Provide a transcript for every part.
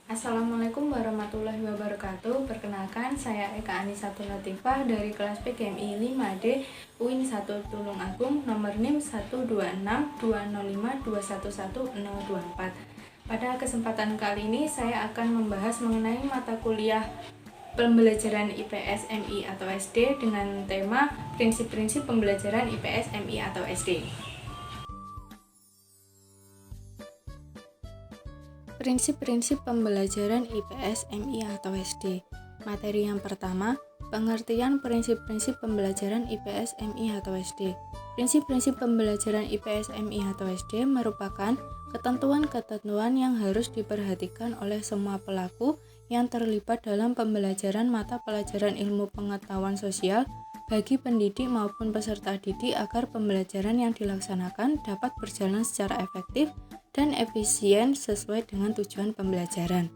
Assalamualaikum warahmatullahi wabarakatuh. Perkenalkan, saya Eka Anisatul Latifah dari kelas PGMI 5D UIN 1 Tulungagung, nomor NIM 1262052111024. Pada kesempatan kali ini saya akan membahas mengenai mata kuliah pembelajaran IPS MI atau SD dengan tema prinsip-prinsip pembelajaran IPS MI atau SD. Prinsip-prinsip pembelajaran IPS MI atau SD. Materi yang pertama, pengertian prinsip-prinsip pembelajaran IPS MI atau SD. Prinsip-prinsip pembelajaran IPS MI atau SD merupakan ketentuan-ketentuan yang harus diperhatikan oleh semua pelaku yang terlibat dalam pembelajaran mata pelajaran ilmu pengetahuan sosial bagi pendidik maupun peserta didik agar pembelajaran yang dilaksanakan dapat berjalan secara efektif dan efisien sesuai dengan tujuan pembelajaran.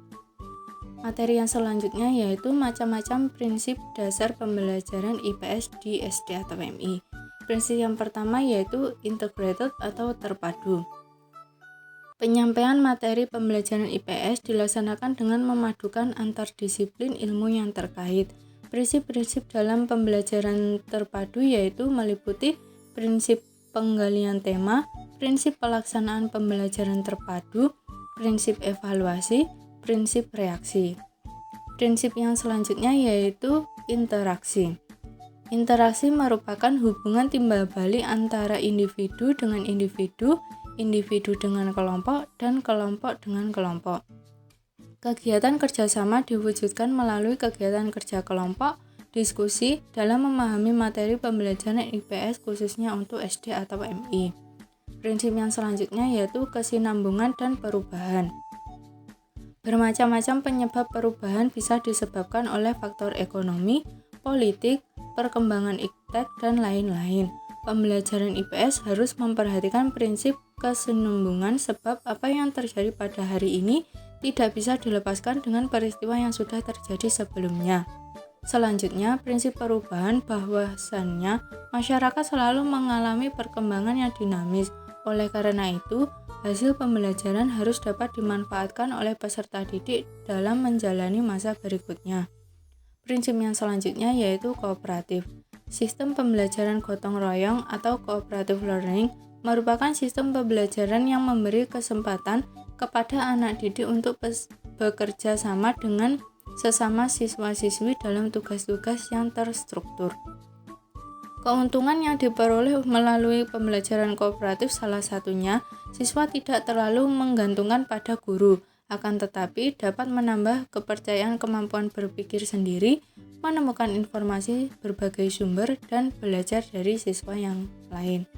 Materi yang selanjutnya yaitu macam-macam prinsip dasar pembelajaran IPS di SD atau MI. Prinsip yang pertama yaitu integrated atau terpadu. Penyampaian materi pembelajaran IPS dilaksanakan dengan memadukan antar disiplin ilmu yang terkait. Prinsip-prinsip dalam pembelajaran terpadu yaitu meliputi prinsip penggalian tema, prinsip pelaksanaan pembelajaran terpadu, prinsip evaluasi, prinsip reaksi. Prinsip yang selanjutnya yaitu interaksi. Interaksi merupakan hubungan timbal balik antara individu dengan individu, individu dengan kelompok, dan kelompok dengan kelompok. Kegiatan kerjasama diwujudkan melalui kegiatan kerja kelompok, diskusi dalam memahami materi pembelajaran IPS khususnya untuk SD atau MI. Prinsip yang selanjutnya yaitu kesinambungan dan perubahan. Bermacam-macam penyebab perubahan bisa disebabkan oleh faktor ekonomi, politik, perkembangan iptek, dan lain-lain. Pembelajaran IPS harus memperhatikan prinsip kesinambungan sebab apa yang terjadi pada hari ini tidak bisa dilepaskan dengan peristiwa yang sudah terjadi sebelumnya. Selanjutnya, prinsip perubahan bahwasannya masyarakat selalu mengalami perkembangan yang dinamis. Oleh karena itu, hasil pembelajaran harus dapat dimanfaatkan oleh peserta didik dalam menjalani masa berikutnya. Prinsip yang selanjutnya yaitu kooperatif. Sistem pembelajaran gotong royong atau cooperative learning merupakan sistem pembelajaran yang memberi kesempatan kepada anak didik untuk bekerja sama dengan sesama siswa-siswi dalam tugas-tugas yang terstruktur. Keuntungan yang diperoleh melalui pembelajaran kooperatif salah satunya, siswa tidak terlalu menggantungkan pada guru, akan tetapi dapat menambah kepercayaan kemampuan berpikir sendiri, menemukan informasi berbagai sumber, dan belajar dari siswa yang lain.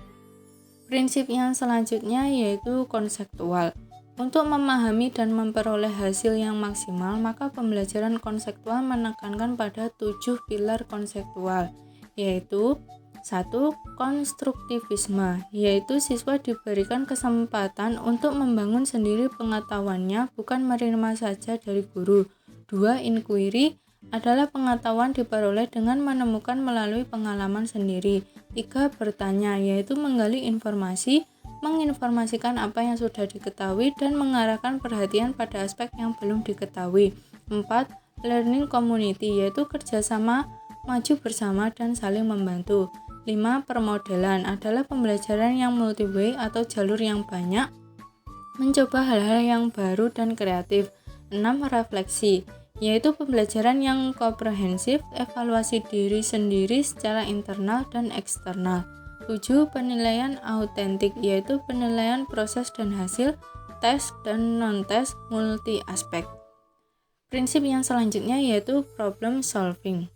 Prinsip yang selanjutnya yaitu konseptual. Untuk memahami dan memperoleh hasil yang maksimal, maka pembelajaran konseptual menekankan pada 7 pilar konseptual, yaitu 1. Konstruktivisme, yaitu siswa diberikan kesempatan untuk membangun sendiri pengetahuannya, bukan menerima saja dari guru. 2. Inquiry adalah pengetahuan diperoleh dengan menemukan melalui pengalaman sendiri. 3. Bertanya, yaitu menggali informasi, menginformasikan apa yang sudah diketahui dan mengarahkan perhatian pada aspek yang belum diketahui. 4. Learning community, yaitu kerjasama, maju bersama, dan saling membantu. 5. Permodelan adalah pembelajaran yang multi-way atau jalur yang banyak, mencoba hal-hal yang baru dan kreatif. 6. Refleksi, yaitu pembelajaran yang komprehensif, evaluasi diri sendiri secara internal dan eksternal. 7. Penilaian autentik, yaitu penilaian proses dan hasil, tes dan non-tes multi aspek. Prinsip yang selanjutnya yaitu problem solving.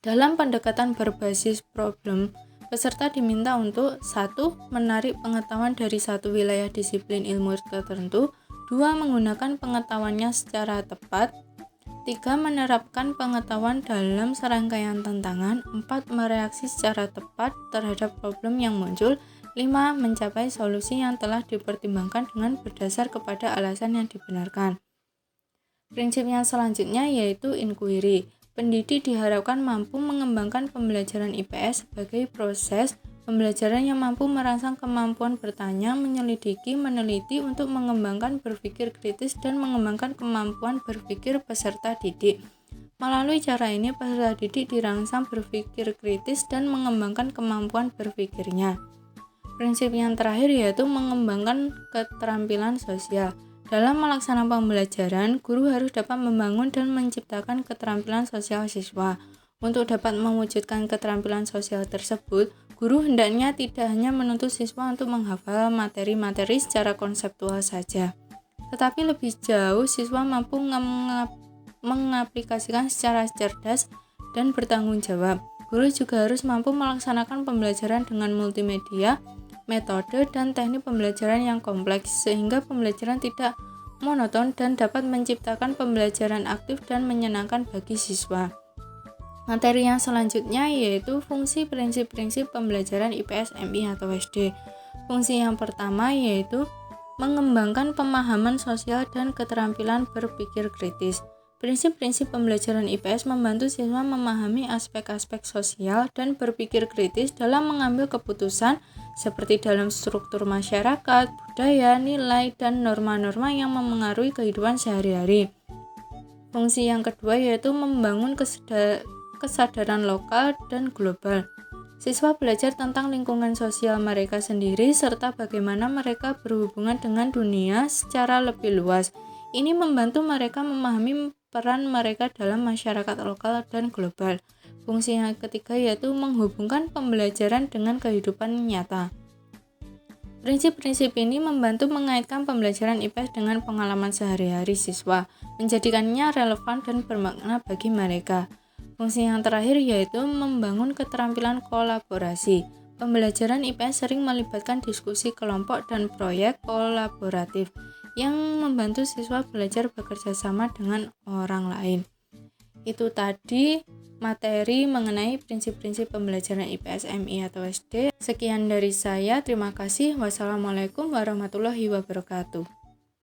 Dalam pendekatan berbasis problem, peserta diminta untuk 1. Menarik pengetahuan dari satu wilayah disiplin ilmu tertentu, 2. Menggunakan pengetahuannya secara tepat, 3. Menerapkan pengetahuan dalam serangkaian tantangan, 4. Mereaksi secara tepat terhadap problem yang muncul, 5. Mencapai solusi yang telah dipertimbangkan dengan berdasar kepada alasan yang dibenarkan. Prinsip yang selanjutnya yaitu inquiry. Pendidik diharapkan mampu mengembangkan pembelajaran IPS sebagai proses Pembelajaran yang mampu merangsang kemampuan bertanya, menyelidiki, meneliti untuk mengembangkan berpikir kritis dan mengembangkan kemampuan berpikir peserta didik. Melalui cara ini, peserta didik dirangsang berpikir kritis dan mengembangkan kemampuan berpikirnya. Prinsip yang terakhir yaitu mengembangkan keterampilan sosial. Dalam melaksanakan pembelajaran, guru harus dapat membangun dan menciptakan keterampilan sosial siswa. Untuk dapat mewujudkan keterampilan sosial tersebut, guru hendaknya tidak hanya menuntut siswa untuk menghafal materi-materi secara konseptual saja, tetapi lebih jauh siswa mampu mengaplikasikan secara cerdas dan bertanggung jawab. Guru juga harus mampu melaksanakan pembelajaran dengan multimedia, metode, dan teknik pembelajaran yang kompleks, sehingga pembelajaran tidak monoton dan dapat menciptakan pembelajaran aktif dan menyenangkan bagi siswa. Materi yang selanjutnya yaitu fungsi prinsip-prinsip pembelajaran IPS MI atau SD. Fungsi yang pertama yaitu mengembangkan pemahaman sosial dan keterampilan berpikir kritis. Prinsip-prinsip pembelajaran IPS membantu siswa memahami aspek-aspek sosial dan berpikir kritis dalam mengambil keputusan seperti dalam struktur masyarakat, budaya, nilai, dan norma-norma yang memengaruhi kehidupan sehari-hari. Fungsi yang kedua yaitu membangun kesadaran lokal dan global. Siswa belajar tentang lingkungan sosial mereka sendiri serta bagaimana mereka berhubungan dengan dunia secara lebih luas. Ini membantu mereka memahami peran mereka dalam masyarakat lokal dan global. Fungsi yang ketiga yaitu menghubungkan pembelajaran dengan kehidupan nyata. Prinsip-prinsip ini membantu mengaitkan pembelajaran IPS dengan pengalaman sehari-hari siswa, menjadikannya relevan dan bermakna bagi mereka. Fungsi yang terakhir yaitu membangun keterampilan kolaborasi. Pembelajaran IPS sering melibatkan diskusi kelompok dan proyek kolaboratif yang membantu siswa belajar bekerja sama dengan orang lain. Itu tadi materi mengenai prinsip-prinsip pembelajaran IPS MI atau SD. Sekian dari saya, terima kasih. Wassalamualaikum warahmatullahi wabarakatuh.